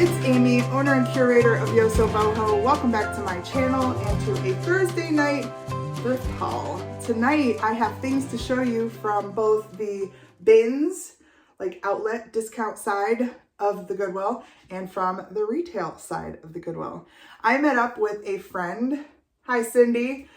it's Amy, owner and curator of YosoBoho. Welcome back to my channel and to a Thursday night thrift haul. Tonight I have things to show you from both the BINS, like outlet discount side of the Goodwill, and from the retail side of the Goodwill. I met up with a friend. Hi, Cindy.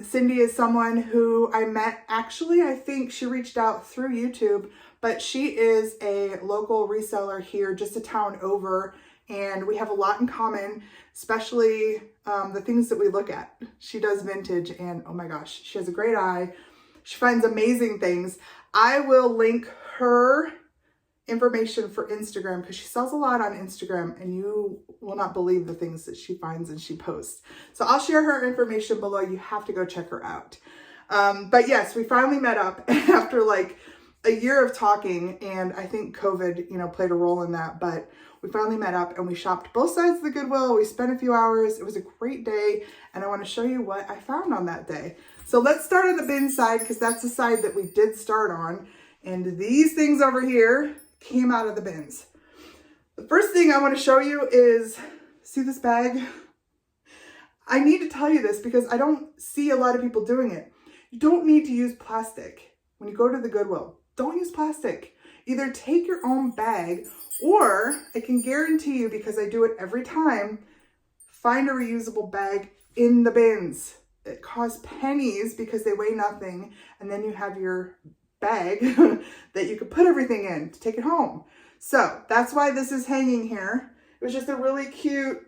Cindy is someone who I met, actually, I think she reached out through YouTube, but she is a local reseller here, just a town over, and we have a lot in common, especially the things that we look at. She does vintage, and oh my gosh, she has a great eye. She finds amazing things. I will link her information for Instagram because she sells a lot on Instagram and you will not believe the things that she finds and she posts. So I'll share her information below. You have to go check her out. But yes, we finally met up after like a year of talking, and I think COVID, played a role in that, but we finally met up and we shopped both sides of the Goodwill. We spent a few hours. It was a great day, and I want to show you what I found on that day. So let's start on the bin side because that's the side that we did start on. And these things over here came out of the bins. The first thing I want to show you is, see this bag? I need to tell you this because I don't see a lot of people doing it. You don't need to use plastic when you go to the Goodwill. Don't use plastic. Either take your own bag, or I can guarantee you, because I do it every time, find a reusable bag in the bins. It costs pennies because they weigh nothing, and then you have your bag that you could put everything in to take it home. So that's why this is hanging here. It was just a really cute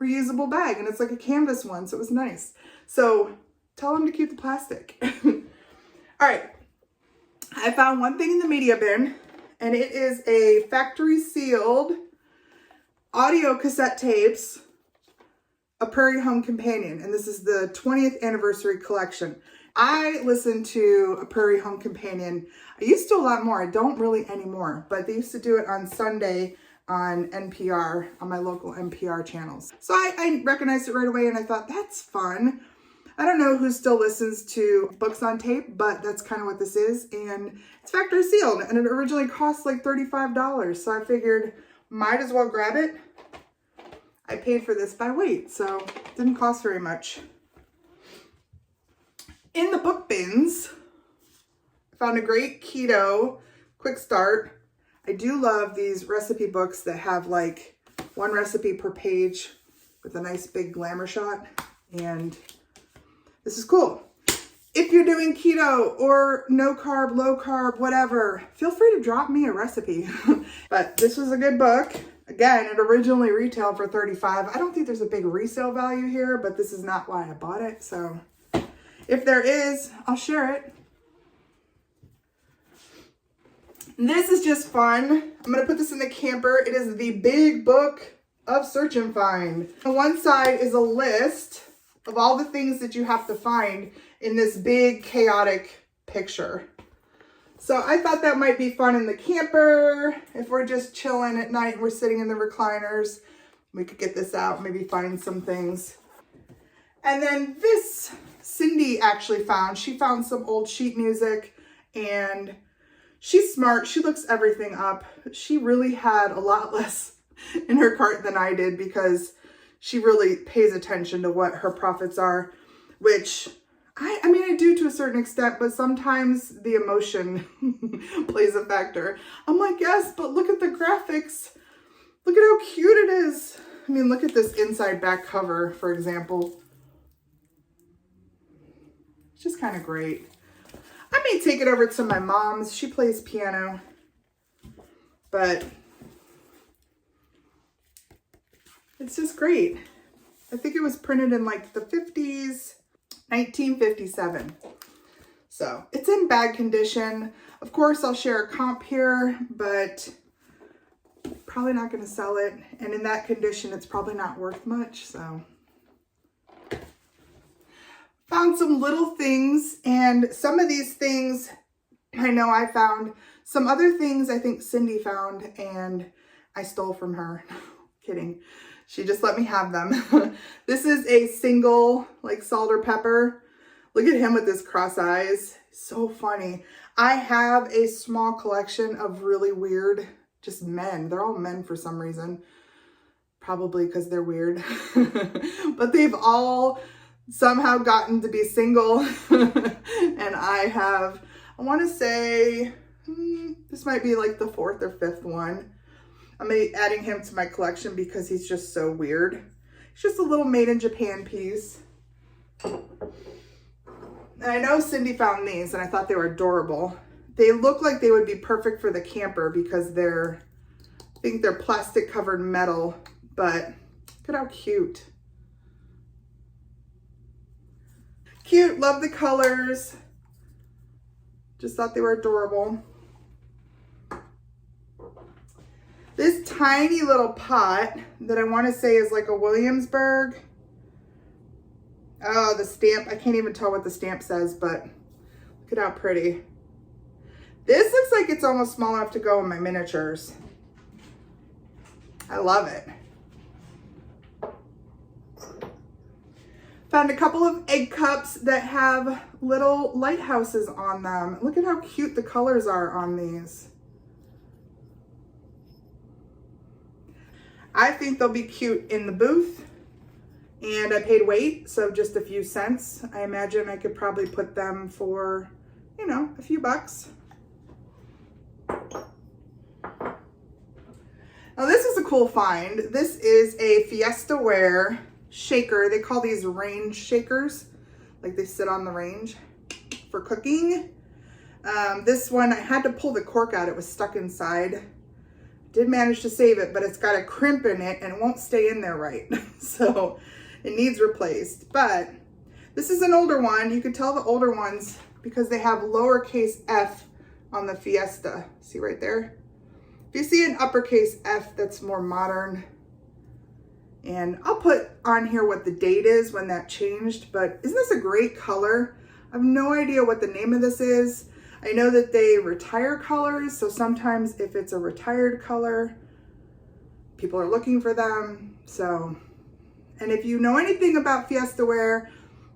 reusable bag, and it's like a canvas one, so it was nice. So tell them to keep the plastic. All right, I found one thing in the media bin, and it is a factory sealed audio cassette tapes, a Prairie Home Companion, and this is the 20th anniversary collection. I listened to a Prairie Home Companion. I used to a lot more. I don't really anymore, but they used to do it on Sunday on NPR, on my local NPR channels. So I recognized it right away, and I thought, that's fun. I don't know who still listens to books on tape, but that's kind of what this is. And it's factory sealed, and it originally cost like $35. So I figured, might as well grab it. I paid for this by weight, so it didn't cost very much. In the book bins, I found a great keto quick start. I do love these recipe books that have like one recipe per page with a nice big glamour shot, and this is cool. If you're doing keto or no carb, low carb, whatever, feel free to drop me a recipe. But this was a good book. Again, it originally retailed for $35. I don't think there's a big resale value here, but this is not why I bought it. So if there is, I'll share it. This is just fun. I'm gonna put this in the camper. It is the big book of search and find. On one side is a list of all the things that you have to find in this big chaotic picture. So I thought that might be fun in the camper. If we're just chilling at night and we're sitting in the recliners, we could get this out, maybe find some things. And then this, Cindy actually found. She found some old sheet music, and she's smart. She looks everything up. She really had a lot less in her cart than I did because she really pays attention to what her profits are, which I mean, I do to a certain extent, but sometimes the emotion plays a factor. I'm like, yes, but look at the graphics. Look at how cute it is. I mean, look at this inside back cover, for example. It's just kind of great. I may take it over to my mom's. She plays piano, but it's just great. I think it was printed in like the 50s, 1957. So it's in bad condition. Of course, I'll share a comp here, but probably not going to sell it. And in that condition, it's probably not worth much. So found some little things, and some of these things I know I found. Some other things I think Cindy found and I stole from her. Kidding. She just let me have them. This is a single, like, salt or pepper. Look at him with his cross eyes. So funny. I have a small collection of really weird, just men. They're all men for some reason. probably because they're weird. But they've all somehow gotten to be single. And I want to say, this might be like the 4th or 5th one. I'm adding him to my collection because he's just so weird. It's just a little made in Japan piece. And I know Cindy found these and I thought they were adorable. They look like they would be perfect for the camper because I think they're plastic covered metal, but look at how cute. Cute, love the colors. Just thought they were adorable. This tiny little pot that I want to say is like a Williamsburg. Oh, the stamp, I can't even tell what the stamp says, but look at how pretty. This looks like it's almost small enough to go in my miniatures. I love it. Found a couple of egg cups that have little lighthouses on them. Look at how cute the colors are on these. I think they'll be cute in the booth. And I paid weight, so just a few cents. I imagine I could probably put them for, you know, a few bucks. Now this is a cool find. This is a Fiesta Ware shaker. They call these range shakers. Like they sit on the range for cooking. This one, I had to pull the cork out. It was stuck inside. Did manage to save it, but it's got a crimp in it and it won't stay in there right. So it needs replaced. But this is an older one. You could tell the older ones because they have lowercase f on the Fiesta. See right there? If you see an uppercase F, that's more modern. And I'll put on here what the date is when that changed, but isn't this a great color? I have no idea what the name of this is. I know that they retire colors, so sometimes if it's a retired color, people are looking for them. So, and if you know anything about Fiesta Ware,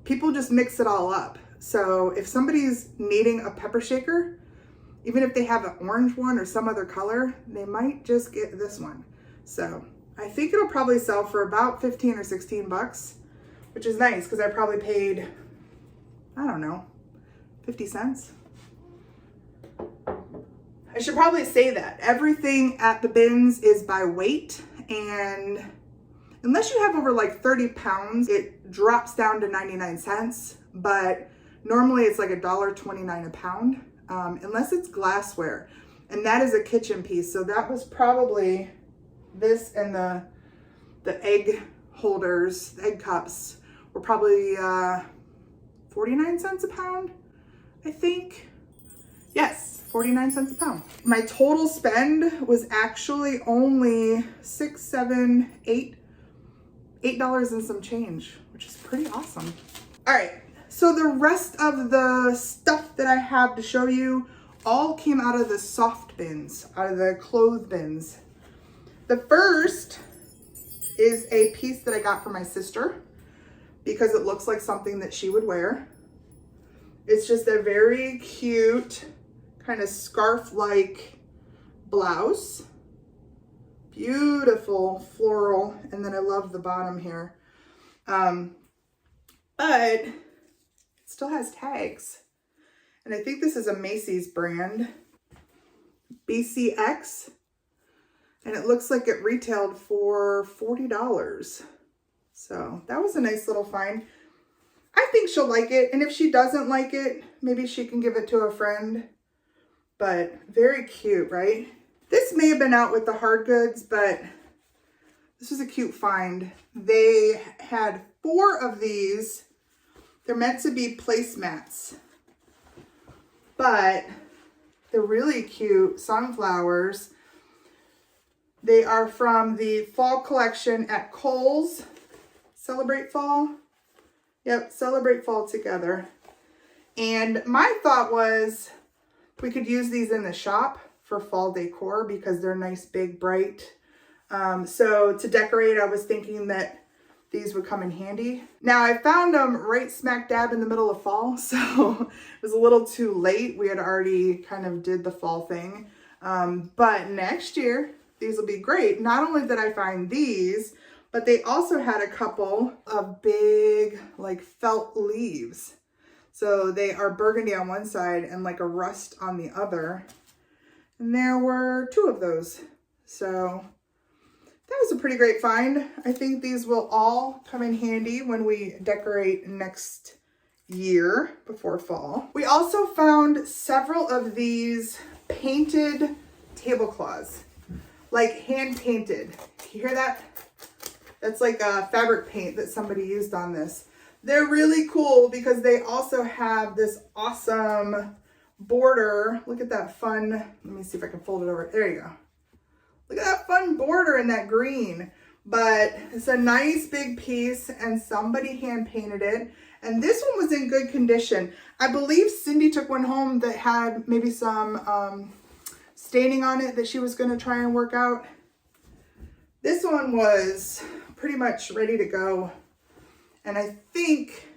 people just mix it all up. So if somebody's needing a pepper shaker, even if they have an orange one or some other color, they might just get this one. So I think it'll probably sell for about 15 or 16 bucks, which is nice because I probably paid, I don't know, 50 cents. I should probably say that everything at the bins is by weight, and unless you have over like 30 pounds, it drops down to 99 cents, but normally it's like $1.29 a pound, unless it's glassware, and that is a kitchen piece. So that was probably this, and the egg holders, the egg cups were probably 49 cents a pound, I think. Yes, 49 cents a pound. My total spend was actually only $8 and some change, which is pretty awesome. All right, so the rest of the stuff that I have to show you all came out of the soft bins, out of the clothes bins. The first is a piece that I got for my sister because it looks like something that she would wear. It's just a very cute kind of scarf-like blouse. Beautiful floral, and then I love the bottom here. But it still has tags. And I think this is a Macy's brand, BCX. And it looks like it retailed for $40. So that was a nice little find. I think she'll like it. And if she doesn't like it, maybe she can give it to a friend. But very cute, right? This may have been out with the hard goods, but this was a cute find. They had 4 of these. They're meant to be placemats, but they're really cute sunflowers. They are from the fall collection at Kohl's. Celebrate Fall. Yep, Celebrate Fall together. And my thought was we could use these in the shop for fall decor because they're nice, big, bright. So to decorate, I was thinking that these would come in handy. Now I found them right smack dab in the middle of fall, so it was a little too late. We had already kind of did the fall thing. But next year, these will be great. Not only did I find these, but they also had a couple of big like felt leaves. So they are burgundy on one side and like a rust on the other. And there were 2 of those. So that was a pretty great find. I think these will all come in handy when we decorate next year before fall. We also found several of these painted tablecloths, like hand painted. You hear that? That's like a fabric paint that somebody used on this. They're really cool because they also have this awesome border. Look at that fun, let me see if I can fold it over. There you go. Look at that fun border in that green. But it's a nice big piece and somebody hand painted it. And this one was in good condition. I believe Cindy took one home that had maybe some staining on it that she was gonna try and work out. This one was pretty much ready to go. And I think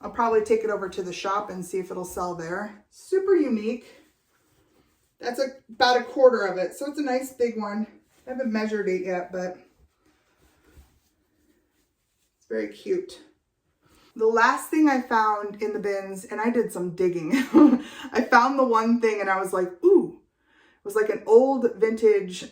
I'll probably take it over to the shop and see if it'll sell there. Super unique. That's about 1/4 of it. So it's a nice big one. I haven't measured it yet, but it's very cute. The last thing I found in the bins, and I did some digging. I found the one thing and I was like, ooh, it was like an old vintage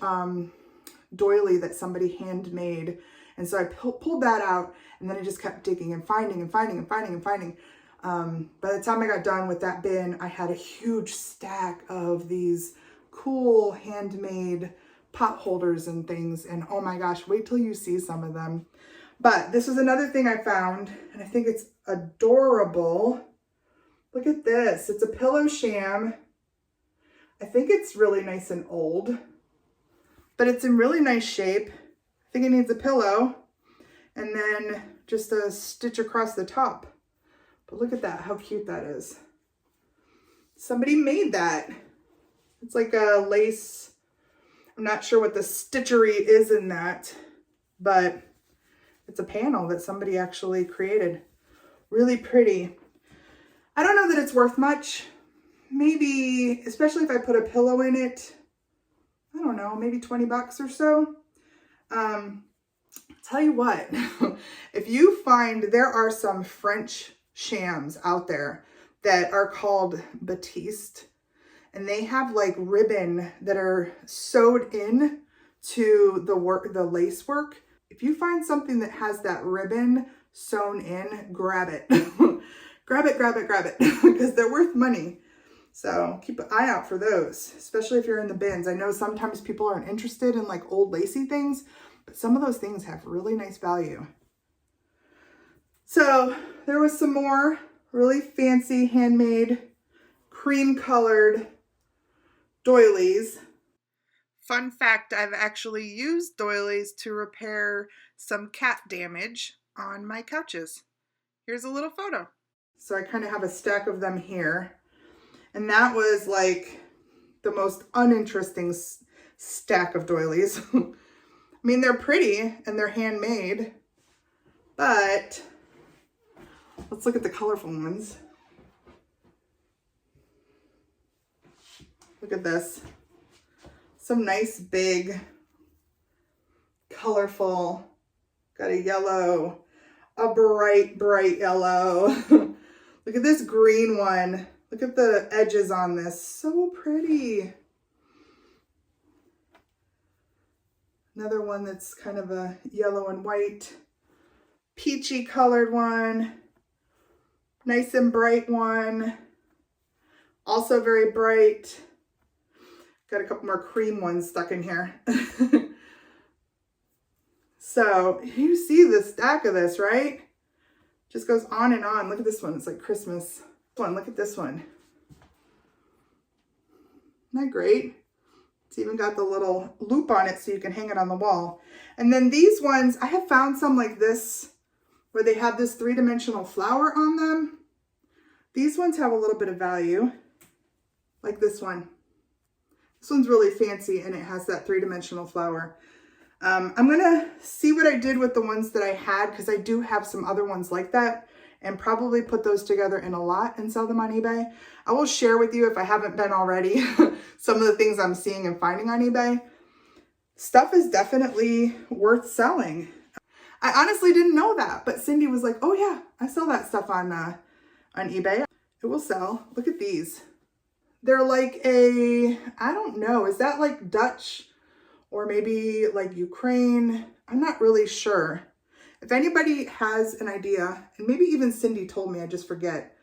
doily that somebody handmade. And so I pulled that out and then I just kept digging and finding and finding and finding and finding. By the time I got done with that bin, I had a huge stack of these cool handmade pot holders and things. And oh my gosh, wait till you see some of them. But this is another thing I found and I think it's adorable. Look at this. It's a pillow sham. I think it's really nice and old, but it's in really nice shape. I think it needs a pillow and then just a stitch across the top. But look at that, how cute that is. Somebody made that. It's like a lace. I'm not sure what the stitchery is in that, but it's a panel that somebody actually created. Really pretty. I don't know that it's worth much. Maybe, especially if I put a pillow in it, I don't know, maybe 20 bucks or so. Tell you what, if you find there are some French shams out there that are called batiste, and they have like ribbon that are sewed in to the lace work. If you find something that has that ribbon sewn in, grab it. grab it, grab it, grab it, because they're worth money. So keep an eye out for those, especially if you're in the bins. I know sometimes people aren't interested in like old lacy things, but some of those things have really nice value. So there was some more really fancy handmade cream colored doilies. Fun fact, I've actually used doilies to repair some cat damage on my couches. Here's a little photo. So I kind of have a stack of them here. And that was like the most uninteresting stack of doilies. I mean, they're pretty and they're handmade, but let's look at the colorful ones. Look at this. Some nice big, colorful, got a yellow, a bright, bright yellow. Look at this green one. Look at the edges on this. So pretty. Another one that's kind of a yellow and white, peachy colored one. Nice and bright one. Also very bright. Got a couple more cream ones stuck in here. So you see the stack of this, right? Just goes on and on. Look at this one. It's like Christmas. Look at this one. Isn't that great? It's even got the little loop on it so you can hang it on the wall. And then these ones, I have found some like this where they have this 3-dimensional flower on them. These ones have a little bit of value, like this one. This one's really fancy and it has that 3-dimensional flower. I'm gonna see what I did with the ones that I had, because I do have some other ones like that, and probably put those together in a lot and sell them on eBay. I will share with you, if I haven't been already, some of the things I'm seeing and finding on eBay. Stuff is definitely worth selling. I honestly didn't know that, but Cindy was like, oh yeah, I sell that stuff on eBay. It will sell. Look at these. They're like I don't know, is that like Dutch or maybe like Ukraine? I'm not really sure. If anybody has an idea, and maybe even Cindy told me, I just forget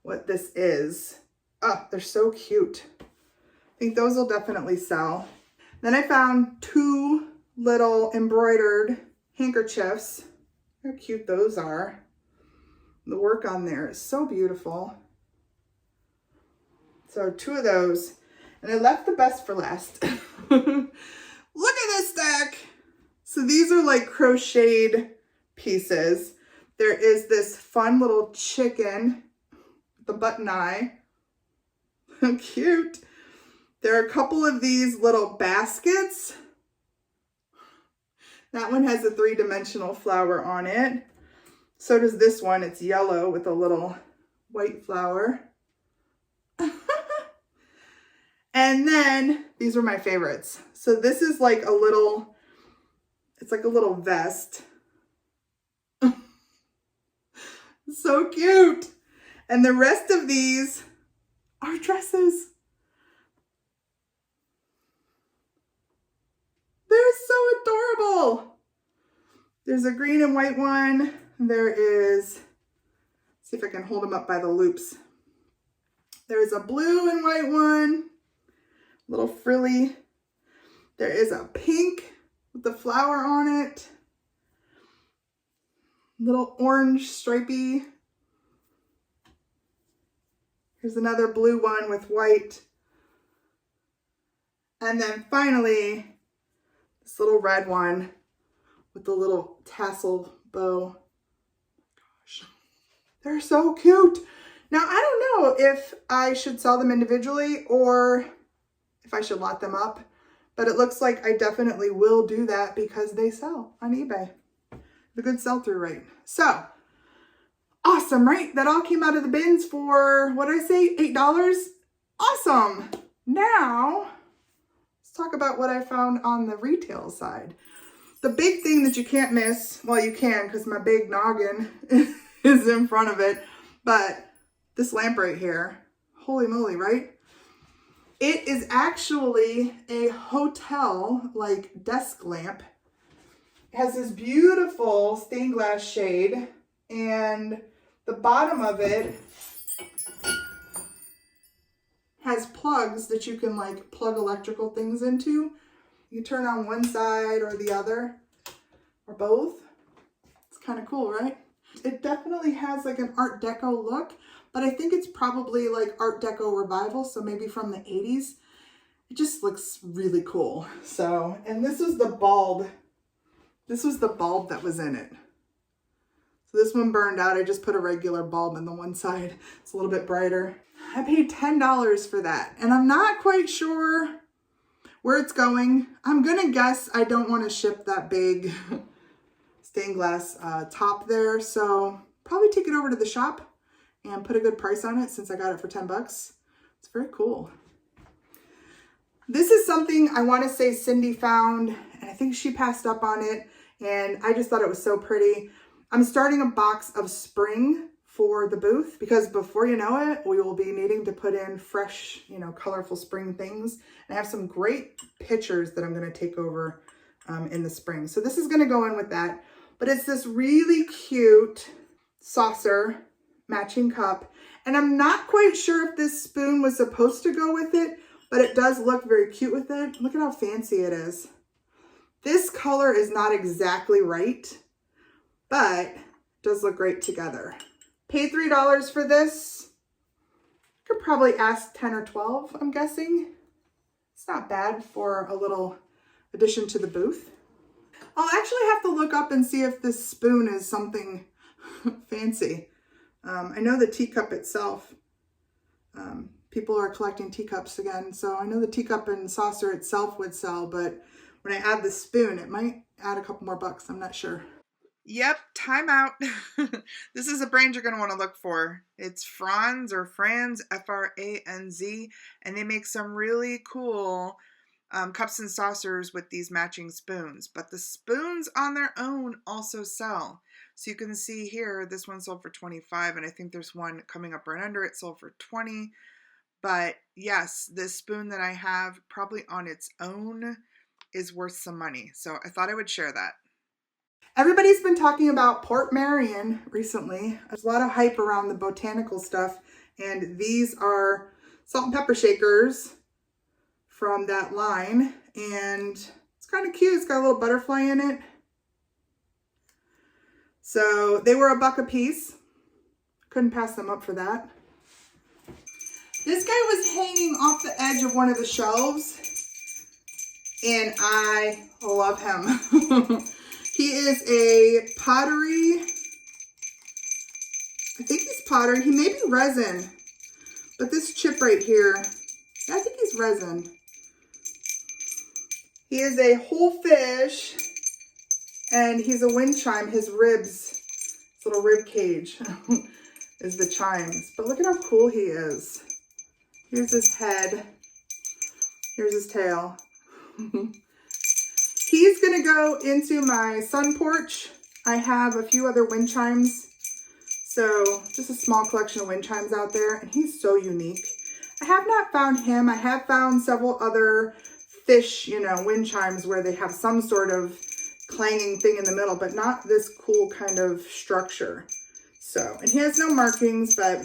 what this is. Oh, they're so cute. I think those will definitely sell. Then I found 2 little embroidered handkerchiefs. How cute those are. The work on there is so beautiful. So 2 of those. And I left the best for last. Look at this stack. So these are like crocheted pieces. There is this fun little chicken, the button eye. How cute. There are a couple of these little baskets. That one has a 3-dimensional flower on it. So does this one. It's yellow with a little white flower. And then these were my favorites. So this is like a little, it's like a little vest. So cute. And the rest of these are dresses. They're so adorable. There's a green and white one. There is, let's see if I can hold them up by the loops. There's a blue and white one, little frilly. There is a pink with the flower on it. Little orange stripey. Here's another blue one with white. And then finally, this little red one with the little tassel bow. Gosh, they're so cute. Now, I don't know if I should sell them individually or if I should lot them up, but it looks like I definitely will do that because they sell on eBay. The good sell-through rate. So, awesome, right? That all came out of the bins for, what did I say, $8? Awesome. Now, let's talk about what I found on the retail side. The big thing that you can't miss, well, you can because my big noggin is in front of it, but this lamp right here, holy moly, right? It is actually a hotel, like, desk lamp. It has this beautiful stained glass shade, and the bottom of it has plugs that you can like plug electrical things into. You turn on one side or the other, or both. It's kind of cool, right? It definitely has like an Art Deco look, but I think it's probably like Art Deco revival, so maybe from the 80s. It just looks really cool. So, and this is the bulb. This was the bulb that was in it. So this one burned out. I just put a regular bulb in the one side. It's a little bit brighter. I paid $10 for that. And I'm not quite sure where it's going. I'm gonna guess I don't want to ship that big stained glass top there. So probably take it over to the shop and put a good price on it since I got it for 10 bucks. It's very cool. This is something I want to say Cindy found, and I think she passed up on it, and I just thought it was so pretty. I'm starting a box of spring for the booth because before you know it, we will be needing to put in fresh, you know, colorful spring things. And I have some great pictures that I'm going to take over in the spring. So this is going to go in with that, but it's this really cute saucer matching cup. And I'm not quite sure if this spoon was supposed to go with it, but it does look very cute with it. Look at how fancy it is. This color is not exactly right, but it does look great together. Paid $3 for this. Could probably ask 10 or 12, I'm guessing. It's not bad for a little addition to the booth. I'll actually have to look up and see if this spoon is something fancy. I know the teacup itself, people are collecting teacups again, so I know the teacup and saucer itself would sell, but when I add the spoon, it might add a couple more bucks. I'm not sure. Yep, time out. This is a brand you're going to want to look for. It's Franz or Franz, F-R-A-N-Z, and they make some really cool cups and saucers with these matching spoons. But the spoons on their own also sell. So you can see here, this one sold for $25, and I think there's one coming up right under it sold for $20. But yes, this spoon that I have probably on its own is worth some money. So I thought I would share that. Everybody's been talking about Port Marion recently. There's a lot of hype around the botanical stuff, and these are salt and pepper shakers from that line, and it's kind of cute. It's got a little butterfly in it. So they were $1 a piece. Couldn't pass them up for that. This guy was hanging off the edge of one of the shelves, and I love him. He is a pottery, I think he's pottery. He may be resin, but this chip right here, I think he's resin. He is a whole fish, and he's a wind chime. His ribs, his little rib cage is the chimes. But look at how cool he is. Here's his head. Here's his tail. He's gonna go into my sun porch. I have a few other wind chimes. So just a small collection of wind chimes out there, and he's so unique. I have not found him. I have found several other fish, wind chimes where they have some sort of clanging thing in the middle, but not this cool kind of structure. So, and he has no markings, but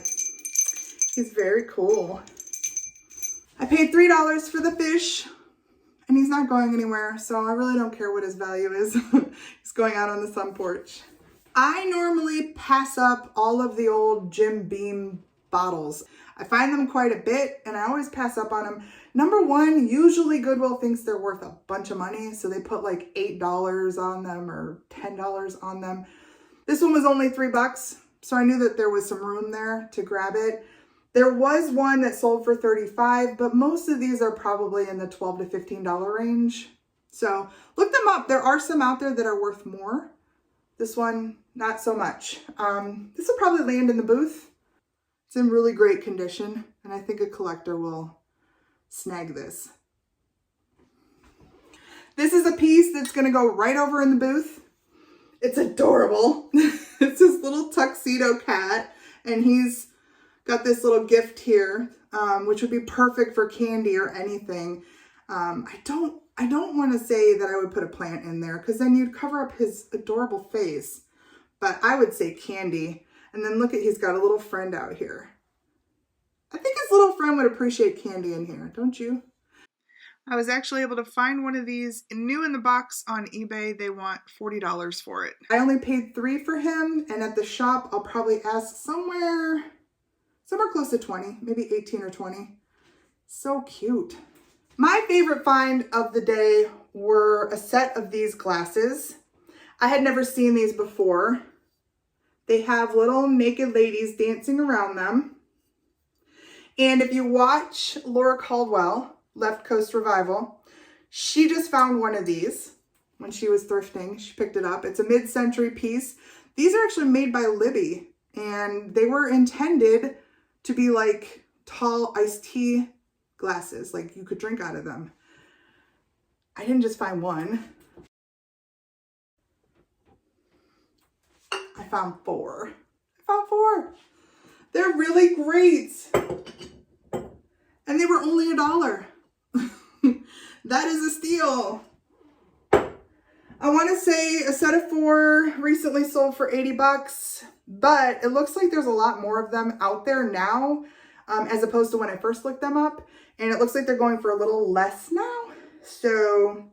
he's very cool. I paid $3 for the fish, and he's not going anywhere, so I really don't care what his value is. He's going out on the sun porch. I normally pass up all of the old Jim Beam bottles. I find them quite a bit, and I always pass up on them. Number one, usually Goodwill thinks they're worth a bunch of money, so they put like $8 on them or $10 on them. This one was only $3, so I knew that there was some room there to grab it. There was one that sold for $35, but most of these are probably in the $12 to $15 range. So look them up. There are some out there that are worth more. This one, not so much. This will probably land in the booth. It's in really great condition, and I think a collector will snag this. This is a piece that's gonna go right over in the booth. It's adorable. It's this little tuxedo cat, and he's got this little gift here, which would be perfect for candy or anything. I don't want to say that I would put a plant in there, because then you'd cover up his adorable face. But I would say candy. And then look at, he's got a little friend out here. I think his little friend would appreciate candy in here, don't you? I was actually able to find one of these new in the box on eBay. They want $40 for it. I only paid $3 for him, and at the shop, I'll probably ask somewhere close to 20, maybe 18 or 20. So cute. My favorite find of the day were a set of these glasses. I had never seen these before. They have little naked ladies dancing around them. And if you watch Laura Caldwell, Left Coast Revival, she just found one of these when she was thrifting. She picked it up. It's a mid-century piece. These are actually made by Libby, and they were intended to be like tall iced tea glasses, like you could drink out of them. I didn't just find one. I found 4. They're really great. And they were only $1. That is a steal. I want to say a set of 4 recently sold for $80, but it looks like there's a lot more of them out there now, as opposed to when I first looked them up. And it looks like they're going for a little less now. So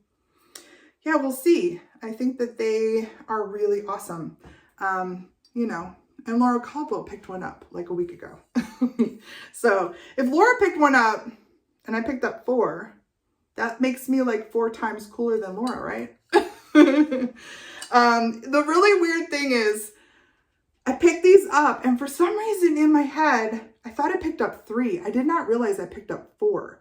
yeah, we'll see. I think that they are really awesome. And Laura Caldwell picked one up like a week ago. So if Laura picked one up and I picked up 4, that makes me like 4 times cooler than Laura, right? The really weird thing is I picked these up, and for some reason in my head, I thought I picked up 3. I did not realize I picked up 4.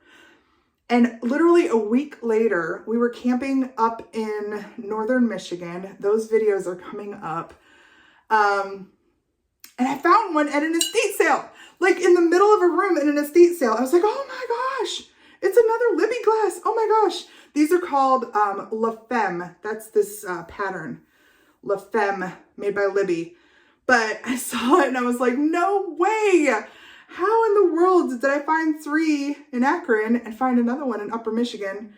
And literally a week later, we were camping up in northern Michigan. Those videos are coming up. And I found one at an estate sale, like in the middle of a room in an estate sale. I was like, oh my gosh, it's another Libby glass. Oh my gosh. These are called La Femme. That's this pattern. La Femme, made by Libby. But I saw it and I was like, no way. How in the world did I find 3 in Akron and find another one in Upper Michigan?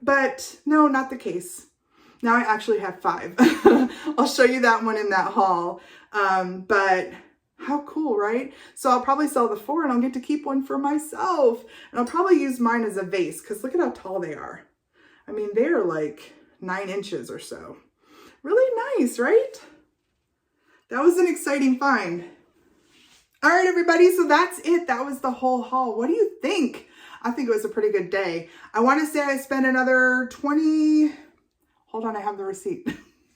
But no, not the case. Now I actually have 5. I'll show you that one in that haul. But how cool, right? So I'll probably sell the 4 and I'll get to keep one for myself. And I'll probably use mine as a vase because look at how tall they are. I mean, they're like 9 inches or so. Really nice, right? That was an exciting find. All right, everybody, so that's it. That was the whole haul. What do you think? I think it was a pretty good day. I want to say I spent another hold on, I have the receipt.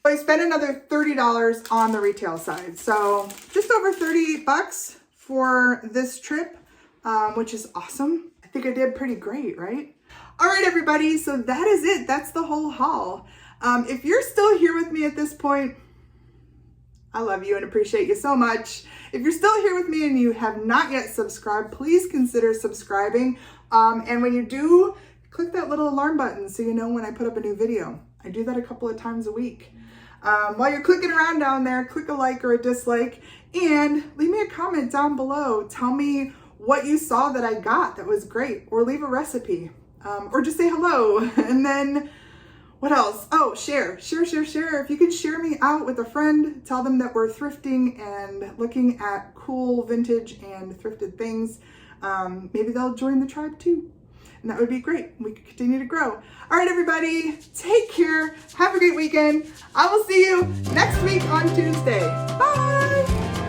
I spent another $30 on the retail side. So just over 30 bucks for this trip, which is awesome. I think I did pretty great, right? All right, everybody, so that is it. That's the whole haul. If you're still here with me at this point, I love you and appreciate you so much. If you're still here with me and you have not yet subscribed, please consider subscribing. And when you do, click that little alarm button so you know when I put up a new video. I do that a couple of times a week. While you're clicking around down there, click a like or a dislike and leave me a comment down below. Tell me what you saw that I got that was great, or leave a recipe, or just say hello. And then what else? Oh, share. If you can share me out with a friend, tell them that we're thrifting and looking at cool vintage and thrifted things. Maybe they'll join the tribe too. And that would be great. We could continue to grow. All right, everybody, take care. Have a great weekend. I will see you next week on Tuesday. Bye.